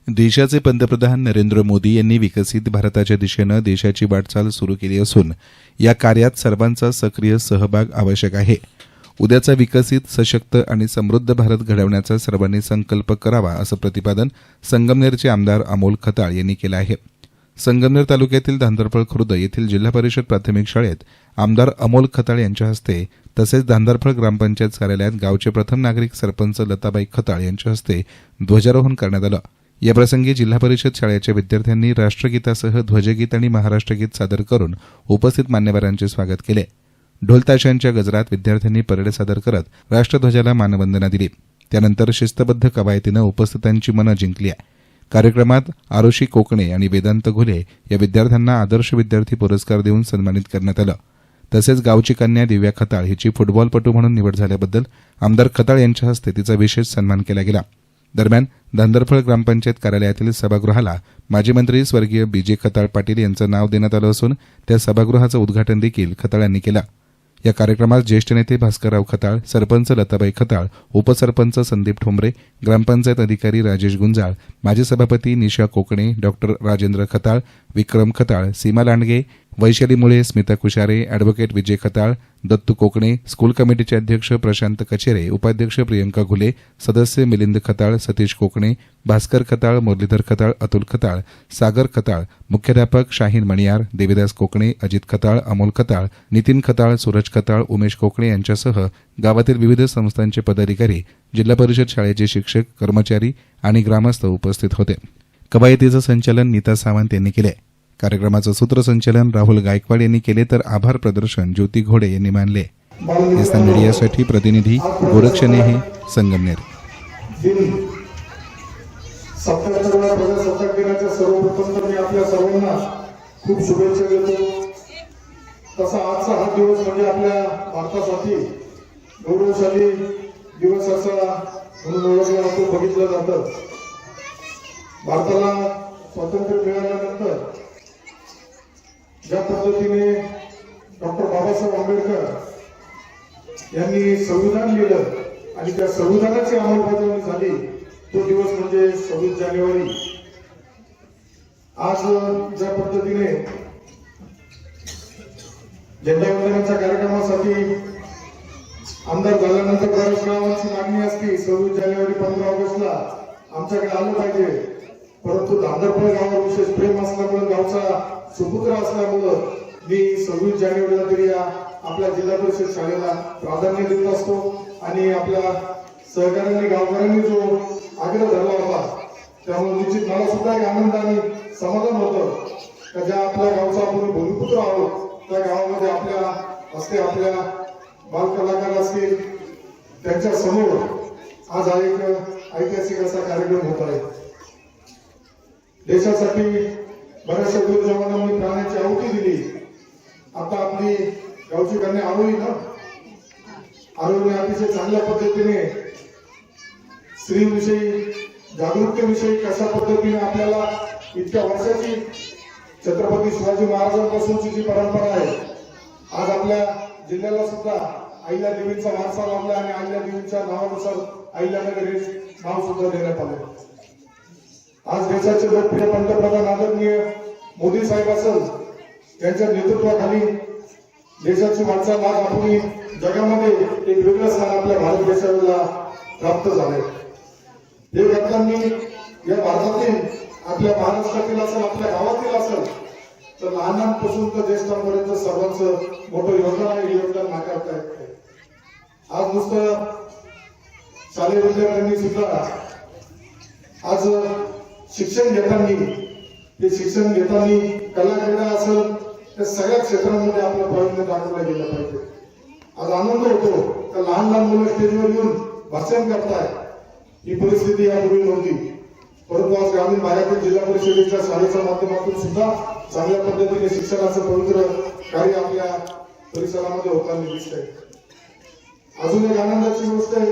देशाचे पंतप्रधान नरेंद्र मोदी यांनी विकसित भारताच्या दिशेनं देशाची वाटचाल सुरू केली असून या कार्यात सर्वांचा सक्रिय सहभाग आवश्यक आहे. उद्याचा विकसित, सशक्त आणि समृद्ध भारत घडवण्याचा सर्वांनी संकल्प करावा असं प्रतिपादन संगमनेरचे आमदार अमोल खताळ यांनी केलं आहे. संगमनेर तालुक्यातील धांदरफळ खुर्द येथील जिल्हा परिषद प्राथमिक शाळेत आमदार अमोल खताळ यांच्या हस्ते तसेच धांदरफळ ग्रामपंचायत कार्यालयात गावचे प्रथम नागरिक सरपंच लताबाई खताळ यांच्या हस्ते ध्वजारोहण करण्यात आलं. याप्रसंगी जिल्हा परिषद शाळेच्या विद्यार्थ्यांनी राष्ट्रगीतासह ध्वजगीत आणि महाराष्ट्रगीत सादर करून उपस्थित मान्यवरांचे स्वागत केले. ढोलताशांच्या गजरात विद्यार्थ्यांनी परेड सादर करत राष्ट्रध्वजाला मानवंदना दिली. त्यानंतर शिस्तबद्ध कवायतीनं उपस्थितांची मनं जिंकली. कार्यक्रमात आरुषी कोकणे आणि वेदांत घुले या विद्यार्थ्यांना आदर्श विद्यार्थी पुरस्कार देऊन सन्मानित करण्यात आलं. तसेच गावची कन्या दिव्या खताळ हिची फुटबॉलपटू म्हणून निवड झाल्याबद्दल आमदार खताळ यांच्या हस्ते तिचा विशेष सन्मान केला गेला. दरम्यान धांदरफळ ग्रामपंचायत कार्यालयातील सभागृहाला माजी मंत्री स्वर्गीय बीजे खताळ पाटील यांचं नाव देण्यात आलं असून त्या सभागृहाचं उद्घाटन देखील खताळ यांनी केलं. या कार्यक्रमात ज्येष्ठ नेते भास्करराव खताळ, सरपंच लताबाई खताळ, उपसरपंच संदीप ठोंबरे, ग्रामपंचायत अधिकारी राजेश गुंजाळ, माजी सभापती निशा कोकणे, डॉक्टर राजेंद्र खताळ, विक्रम खताळ, सीमा लांडगे, वैशाली मुळे, स्मिता कुशारे, अॅडव्होकेट विजय खताळ, दत्तू कोकणे, स्कूल कमिटीचे अध्यक्ष प्रशांत कचेरे, उपाध्यक्ष प्रियंका घुले, सदस्य मिलिंद खताळ, सतीश कोकणे, भास्कर खताळ, मुरलीधर खताळ, अतुल खताळ, सागर खताळ, मुख्याध्यापक शाहीन मणियार, देवीदास कोकणे, अजित खताळ, अमोल खताळ, नितीन खताळ, सूरज खताळ, उमेश कोकणे यांच्यासह गावातील विविध संस्थांचे पदाधिकारी, जिल्हा परिषद शाळेचे शिक्षक, कर्मचारी आणि ग्रामस्थ उपस्थित होते. कवायतीचं संचालन नीता सावंत यांनी केले. कार्यक्रमाचं सूत्रसंचालन राहुल गायकवाड यांनी केले तर आभार प्रदर्शन ज्योती घोडे यांनी मानले. एसएन मीडियासाठी प्रतिनिधी गोरख शनेहे, संगमनेर. 77व्या प्रजासत्ताक दिनाच्या सर्वप्रथम तर मी आपल्या सर्वांना खूप शुभेच्छा देतो. तसा आजचा हा दिवस म्हणजे आपल्या भारतासाठी गौरवशाली दिवस असा म्हणून ओळखला जातो, बघितलं जातं. भारताला स्वातंत्र्य मिळाल्यानंतर ज्या पद्धतीने डॉक्टर बाबासाहेब आंबेडकर यांनी संविधान लिहिलं आणि त्या संविधानाची अंमलबजावणी झाली तो दिवस म्हणजे 26 जानेवारी. आज ज्या पद्धतीने झेंडावंदनाच्या कार्यक्रमासाठी आमदार झाल्यानंतर बऱ्याच गावांची मागणी असते 26 जानेवारी 15 ऑगस्टला आमच्याकडे आलं पाहिजे, परंतु धांदरफळ गावावर विशेष प्रेम असल्यामुळे गावचा सुपुत्र असल्यामुळं मी 26 जानेवारीला तरी आपल्या जिल्हा परिषद शाळेला प्राधान्य देत असतो. आणि आपल्या सहकार्यांनी गावकऱ्यांनी जो आग्रह धरला होता त्यामुळे निश्चित मला सुद्धा एक आनंद आणि समाधान होतं की ज्या आपल्या गावचा आपण भूमिपुत्र आहोत त्या गावामध्ये आपल्या असते आपल्या बालकलाकार असतील त्यांच्या समोर आज हा एक ऐतिहासिक असा कार्यक्रम होत आहे. देशासाठी बऱ्याचशा वीर जवानांनी प्राणाची आहुती दिली. आता आपली गावची कन्या आरोहीने अतिशय चांगल्या पद्धतीने स्त्रीविषयी जागरूकतेविषयी कशा पद्धतीने आपल्याला इतक्या वर्षाची छत्रपती शिवाजी महाराजांपासूनची जी परंपरा आहे आज आपल्या जिल्ह्याला सुद्धा अहिल्या देवींचा वारसा लाभला आणि अहिल्या देवींच्या नावानुसार अहिल्यानगर हे नाव सुद्धा देण्यात आले. आज देशाचे लोकप्रिय पंतप्रधान आदरणीय मोदी साहेब असेल यांच्या नेतृत्वाखाली देशाची वाटचाल आज आपण जगामध्ये एक वेगळं स्थान आपल्या भारत देशाला प्राप्त झाले. हे घटनांनी या भारतातील आपल्या महाराष्ट्रातील असेल आपल्या गावातील असेल तर लहानांपासून तर ज्येष्ठांपर्यंत सर्वांचं मोठं योगदान आहे. योगदान नाकारता येत नाही. आज नुसतं शालेय विद्यार्थ्यांनी सुद्धा आज शिक्षण घेताना कला क्रीडा असेल त्या सगळ्या क्षेत्रांमध्ये आपला प्रयत्न दाखवला गेला पाहिजे. आज आनंद होतो तर लहान लहान मुलं स्टेजवर येऊन भाषण करताय. ही परिस्थिती यापूर्वी नव्हती, परंतु आज ग्रामीण भागातील जिल्हा परिषदेच्या शाळेच्या माध्यमातून सुद्धा चांगल्या पद्धतीने शिक्षणाचं पवित्र कार्य आपल्या परिसरामध्ये होताना दिसतंय. अजून एक आनंदाची गोष्ट आहे,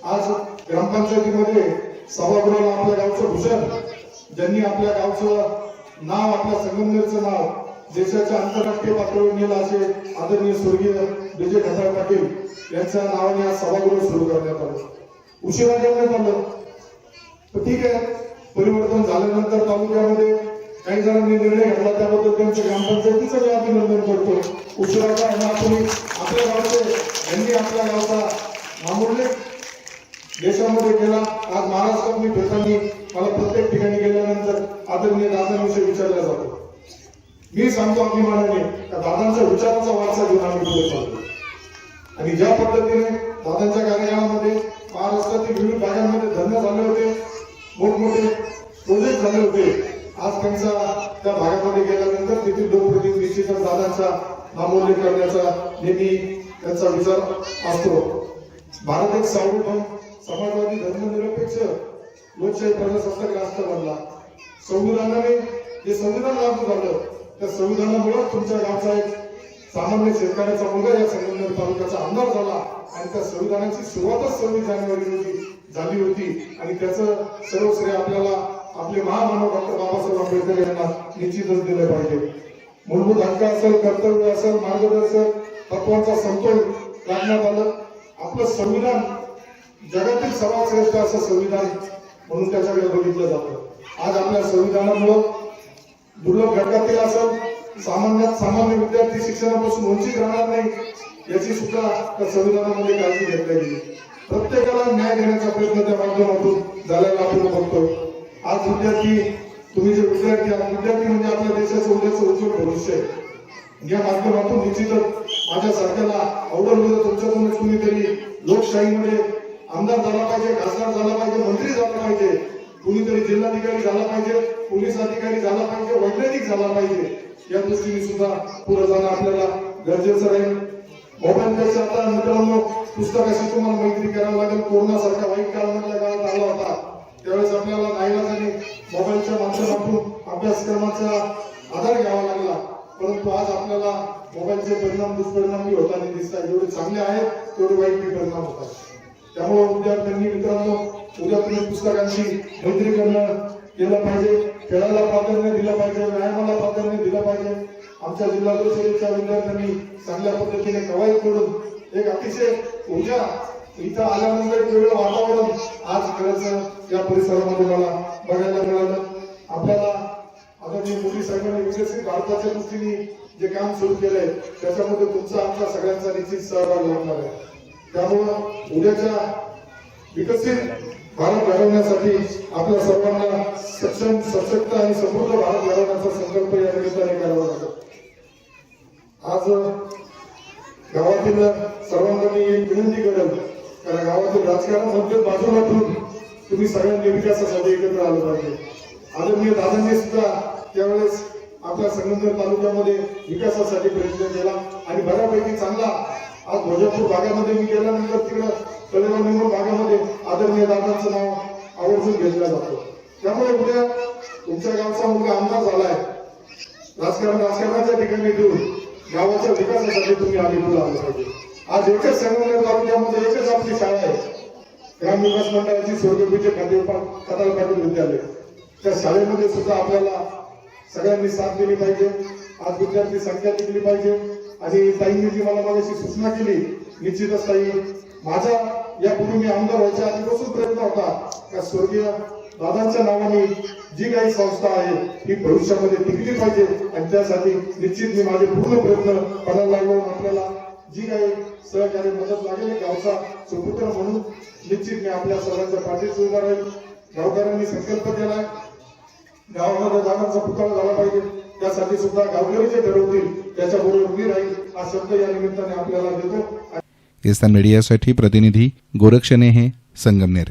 आज ग्रामपंचायतीमध्ये सभागृहाला आपल्या गावचं भूषण ज्यांनी आपल्या गावचं नाव आपल्या संगमनेरचं नाव देशाच्या आंतरराष्ट्रीय पातळीवर नेलं असे आदरणीय स्वर्गीय बीजे खताळ पाटील यांच्या नावाने आज सभागृह सुरू करण्यात आलं. उशिरा करण्यात आलं तर ठीक आहे, परिवर्तन झाल्यानंतर तालुक्यामध्ये काही जणांनी निर्णय घेतला, त्याबद्दल त्यांच्या ग्रामपंचायतीचं मी अभिनंदन करतो. उशिराचा आपण आपल्या गावचे यांनी आपल्या गावचा नामोल्लेख देशामध्ये केला. आज महाराष्ट्रात मी फिरताना मला प्रत्येक ठिकाणी गेल्यानंतर आदरणीय दादांविषयी विचारला जातो. मी सांगतो अभिमानाने का दादांचा विचाराचा वारसा घेऊन आम्ही पुढे चालतो. आणि ज्या पद्धतीने दादांच्या कार्यकाळामध्ये महाराष्ट्रातील विविध भागांमध्ये धंदे झाले होते, मोठमोठे प्रोजेक्ट झाले होते, आज त्यांचा त्या भागामध्ये गेल्यानंतर तेथील लोकप्रतिनिधी निश्चितच दादांचा नामोल्लेख करण्याचा नेहमी त्यांचा विचार असतो. भारत एक सार्वभौम समाजवादी धर्मनिरपेक्ष लोकशाही प्रजासत्ताक राष्ट्र बनला. संविधानाने जे संविधान लागू झालं त्या संविधानामुळे तुमच्या गावचा एक सामान्य शेतकऱ्याचा मुलगा या संगमनेर तालुक्याचा आमदार झाला आणि त्या संविधानाची सुरुवातच 26 जानेवारी रोजी झाली होती. आणि त्याचं सर्व श्रेय आपल्याला आपले महामानव डॉक्टर बाबासाहेब आंबेडकर यांना निश्चितच दिले पाहिजे. मूलभूत हक्क असेल, कर्तव्य असेल, मार्गदर्शक तत्वांचा समतोल राखण्यात आलं. आपलं संविधान जगातील सर्वात श्रेष्ठ असं संविधान म्हणून त्याच्याकडे बघितलं जातं. आज आपल्या संविधानामुळे दुर्लभ घटकातील असेल, सामान्य विद्यार्थी शिक्षणापासून वंचित राहणार नाही याची सुद्धा त्या संविधानामध्ये काळजी घेतली गेली. प्रत्येकाला न्याय देण्याचा प्रयत्न त्या माध्यमातून झालेला आपण बघतो. आज विद्यार्थी, तुम्ही जे विद्यार्थी आहात, विद्यार्थी म्हणजे आपल्या देशाचं उद्याचं उज्ज्वल भविष्य आहे. या माध्यमातून निश्चितच माझ्या सरकारला आवडलं तुमच्याकडूनच कुणीतरी लोकशाहीमध्ये आमदार झाला पाहिजे, खासदार झाला पाहिजे, मंत्री झाला पाहिजे, कुणीतरी जिल्हाधिकारी झाला पाहिजे, पोलीस अधिकारी झाला पाहिजे, वैज्ञानिक झाला पाहिजे. या दृष्टीने सुद्धा पुढे जाणं आपल्याला गरजेचं राहील. मोबाईलपेक्षा आता मित्रांनो पुस्तकाशी तुम्हाला मैत्री करावं लागेल. कोरोना सारखा वाईट काळ आपल्या गावात आला होता, त्यावेळेस आपल्याला नाईलाजाने मोबाईलच्या माध्यमातून अभ्यासक्रमाचा आधार घ्यावा लागला. परंतु आज आपल्याला मोबाईलचे परिणाम दुष्परिणाम होताना दिसतात. जेवढे चांगले आहेत तेवढे वाईट परिणाम होतात. त्यामुळे विद्यार्थ्यांनी मित्रांनो उद्या तुम्ही पुस्तकांची मैत्री करणं केलं पाहिजे, खेळाला प्राधान्य दिलं पाहिजे, व्यायामाला प्राधान्य दिलं पाहिजे. आमच्या जिल्हा परिषदेच्या विद्यार्थ्यांनी चांगल्या पद्धतीने कवायत करून एक अतिशय ऊर्जा इथं आल्यानंतर वेगळं वातावरण आज खरंच या परिसरामध्ये मला बघायला मिळालं. आपल्याला आदरणीय मोदी साहेबांनी विकसित भारताच्या दृष्टीने जे काम सुरू केलंय त्याच्यामध्ये तुमचा आमचा सगळ्यांचा निश्चित सहभाग लागणार आहे. त्यामुळं उद्याच्या विकसित भारत घडवण्यासाठी आपल्या सर्वांना सक्षम, सशक्त आणि समृद्ध भारत घडवण्याचा संकल्प या निमित्ताने करावा लागतो. आज गावातील सर्वांना मी एक विनंती करेन, कारण गावातील राजकारण मध्य बाजूला ठेवून तुम्ही सगळ्यांनी विकासासाठी एकत्र आलं पाहिजे. आदरणीय दादांनी सुद्धा त्यावेळेस आपल्या संगमनेर तालुक्यामध्ये विकासासाठी प्रयत्न केला आणि बऱ्यापैकी चांगला. आज भोजपूर भागामध्ये मी गेल्यानंतर तिकडं कलेगाव निमूर भागामध्ये आदरणीय दादांचं नाव आवर्जून घेतलं जातं. त्यामुळे उद्या तुमच्या गावचा मुलगा आमदार झालाय, राजकारणाच्या ठिकाणी ठेवून गावाच्या विकासासाठी तुम्ही आले पाहिजे. आज एकच संगमनेर तालुक्यामध्ये एकच आपली शाळा आहे, ग्रामविकास मंडळाची स्वर्गपूज्य खताळ पाटील विद्यालय. त्या शाळेमध्ये सुद्धा आपल्याला सगळ्यांनी साथ दिली पाहिजे. आज विद्यार्थी संख्या टिकली पाहिजे. आणि ताईंनी जी मला मागाशी सूचना केली, निश्चितच ताई, माझा यापूर्वी मी आमदार व्हायच्या आधीपासून प्रयत्न होता का स्वर्गीय दादांच्या नावाने जी काही संस्था आहे ही भविष्यामध्ये टिकली पाहिजे. आणि त्यासाठी निश्चित मी माझे पूर्ण प्रयत्न करायला लागलो. आपल्याला जी काही सहकार्य मदत लागेल गावचा सुपुत्र म्हणून निश्चित मी आपल्या सर्वांच्या पाठीशी उभा राहील. गावकऱ्यांनी संकल्प केलाय गावामध्ये दादांचा पुतळा झाला पाहिजे, त्यासाठी सुद्धा गावकरी जे ठरवतील त्याच्याबरोबर मी राहील हा शब्द या निमित्ताने आपल्याला देतो. मीडियासाठी प्रतिनिधी गोरक्षणे हे संगमनेर.